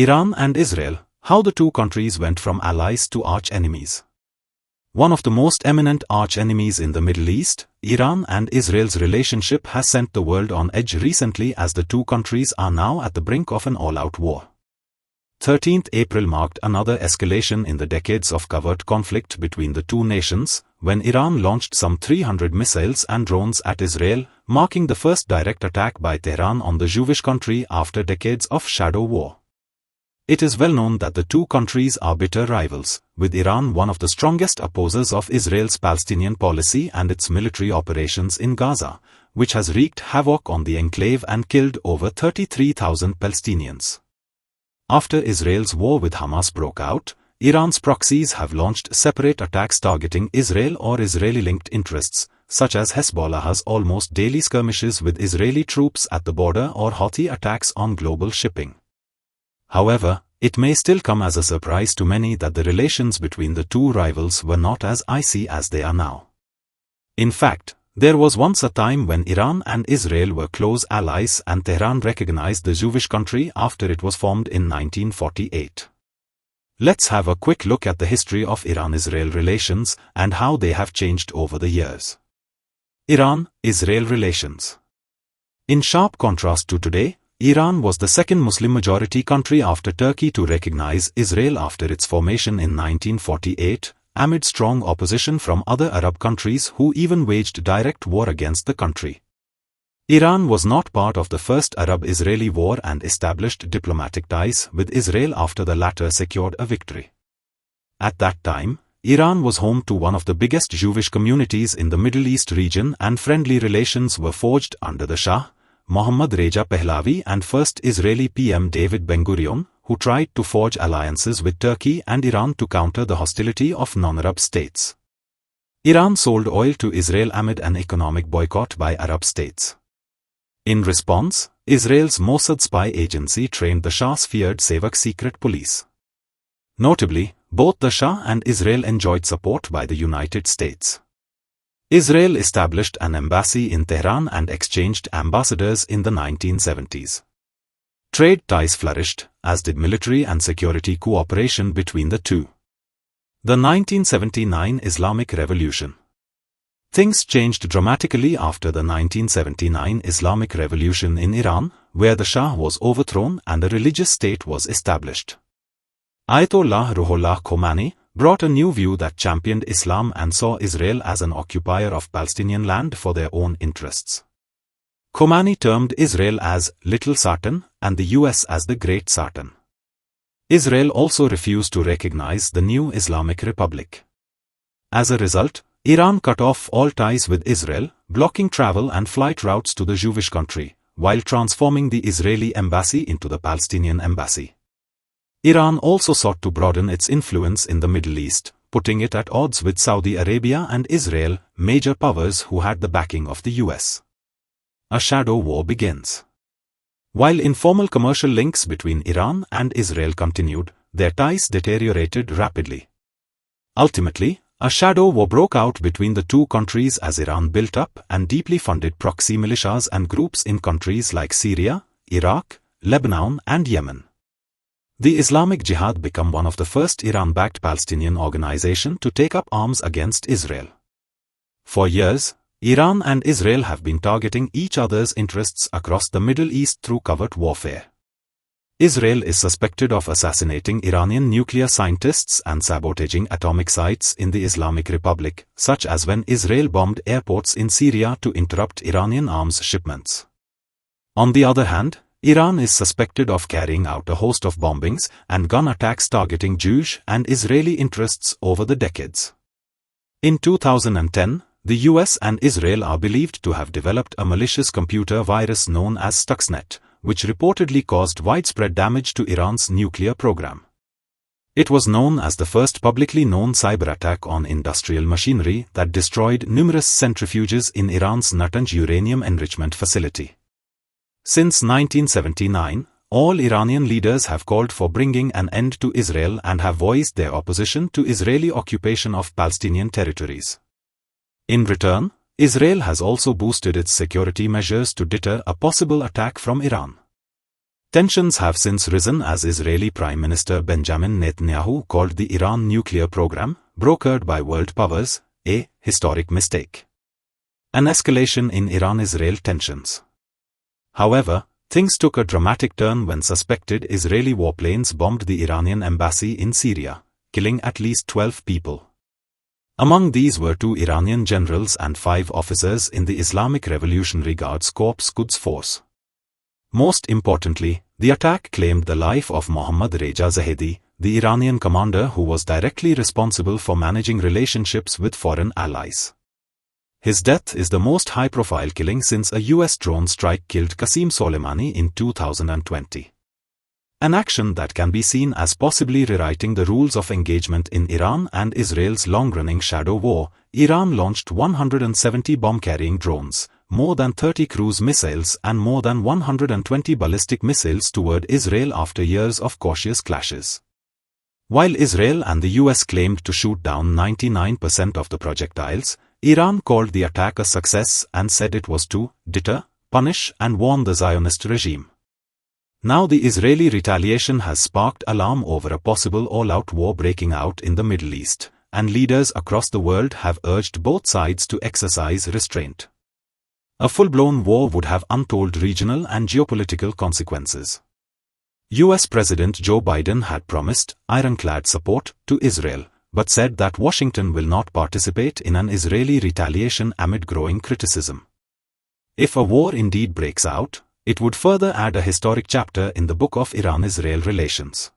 Iran and Israel, how the two countries went from allies to arch-enemies. One of the most eminent arch-enemies in the Middle East, Iran and Israel's relationship has sent the world on edge recently as the two countries are now at the brink of an all-out war. 13th April marked another escalation in the decades of covert conflict between the two nations, when Iran launched some 300 missiles and drones at Israel, marking the first direct attack by Tehran on the Jewish country after decades of shadow war. It is well known that the two countries are bitter rivals, with Iran one of the strongest opposers of Israel's Palestinian policy and its military operations in Gaza, which has wreaked havoc on the enclave and killed over 33,000 Palestinians. After Israel's war with Hamas broke out, Iran's proxies have launched separate attacks targeting Israel or Israeli-linked interests, such as Hezbollah's almost daily skirmishes with Israeli troops at the border or Houthi attacks on global shipping. However, it may still come as a surprise to many that the relations between the two rivals were not as icy as they are now. In fact, there was once a time when Iran and Israel were close allies and Tehran recognized the Jewish country after it was formed in 1948. Let's have a quick look at the history of Iran-Israel relations and how they have changed over the years. Iran-Israel relations. In sharp contrast to today, Iran was the second Muslim-majority country after Turkey to recognize Israel after its formation in 1948, amid strong opposition from other Arab countries who even waged direct war against the country. Iran was not part of the first Arab-Israeli war and established diplomatic ties with Israel after the latter secured a victory. At that time, Iran was home to one of the biggest Jewish communities in the Middle East region and friendly relations were forged under the Shah, Mohammad Reza Pahlavi and first Israeli PM David Ben-Gurion, who tried to forge alliances with Turkey and Iran to counter the hostility of non-Arab states. Iran sold oil to Israel amid an economic boycott by Arab states. In response, Israel's Mossad spy agency trained the Shah's feared Savak secret police. Notably, both the Shah and Israel enjoyed support by the United States. Israel established an embassy in Tehran and exchanged ambassadors in the 1970s. Trade ties flourished, as did military and security cooperation between the two. The 1979 Islamic Revolution. Things changed dramatically after the 1979 Islamic Revolution in Iran, where the Shah was overthrown and a religious state was established. Ayatollah Ruhollah Khomeini brought a new view that championed Islam and saw Israel as an occupier of Palestinian land for their own interests. Khomeini termed Israel as Little Satan and the US as the Great Satan. Israel also refused to recognize the new Islamic Republic. As a result, Iran cut off all ties with Israel, blocking travel and flight routes to the Jewish country, while transforming the Israeli embassy into the Palestinian embassy. Iran also sought to broaden its influence in the Middle East, putting it at odds with Saudi Arabia and Israel, major powers who had the backing of the US. A shadow war begins. While informal commercial links between Iran and Israel continued, their ties deteriorated rapidly. Ultimately, a shadow war broke out between the two countries as Iran built up and deeply funded proxy militias and groups in countries like Syria, Iraq, Lebanon and Yemen. The Islamic Jihad became one of the first Iran-backed Palestinian organizations to take up arms against Israel. For years, Iran and Israel have been targeting each other's interests across the Middle East through covert warfare. Israel is suspected of assassinating Iranian nuclear scientists and sabotaging atomic sites in the Islamic Republic, such as when Israel bombed airports in Syria to interrupt Iranian arms shipments. On the other hand, Iran is suspected of carrying out a host of bombings and gun attacks targeting Jewish and Israeli interests over the decades. In 2010, the US and Israel are believed to have developed a malicious computer virus known as Stuxnet, which reportedly caused widespread damage to Iran's nuclear program. It was known as the first publicly known cyber attack on industrial machinery that destroyed numerous centrifuges in Iran's Natanz uranium enrichment facility. Since 1979, all Iranian leaders have called for bringing an end to Israel and have voiced their opposition to Israeli occupation of Palestinian territories. In return, Israel has also boosted its security measures to deter a possible attack from Iran. Tensions have since risen as Israeli Prime Minister Benjamin Netanyahu called the Iran nuclear program, brokered by world powers, a historic mistake. An escalation in Iran-Israel tensions. However, things took a dramatic turn when suspected Israeli warplanes bombed the Iranian embassy in Syria, killing at least 12 people. Among these were 2 Iranian generals and 5 officers in the Islamic Revolutionary Guards Corps Quds Force. Most importantly, the attack claimed the life of Mohammad Reza Zahedi, the Iranian commander who was directly responsible for managing relationships with foreign allies. His death is the most high-profile killing since a US drone strike killed Qasem Soleimani in 2020. An action that can be seen as possibly rewriting the rules of engagement in Iran and Israel's long-running shadow war. Iran launched 170 bomb-carrying drones, more than 30 cruise missiles and more than 120 ballistic missiles toward Israel after years of cautious clashes. While Israel and the US claimed to shoot down 99% of the projectiles, Iran called the attack a success and said it was to deter, punish and warn the Zionist regime. Now the Israeli retaliation has sparked alarm over a possible all-out war breaking out in the Middle East, and leaders across the world have urged both sides to exercise restraint. A full-blown war would have untold regional and geopolitical consequences. US President Joe Biden had promised ironclad support to Israel, but said that Washington will not participate in an Israeli retaliation amid growing criticism. If a war indeed breaks out, it would further add a historic chapter in the book of Iran-Israel relations.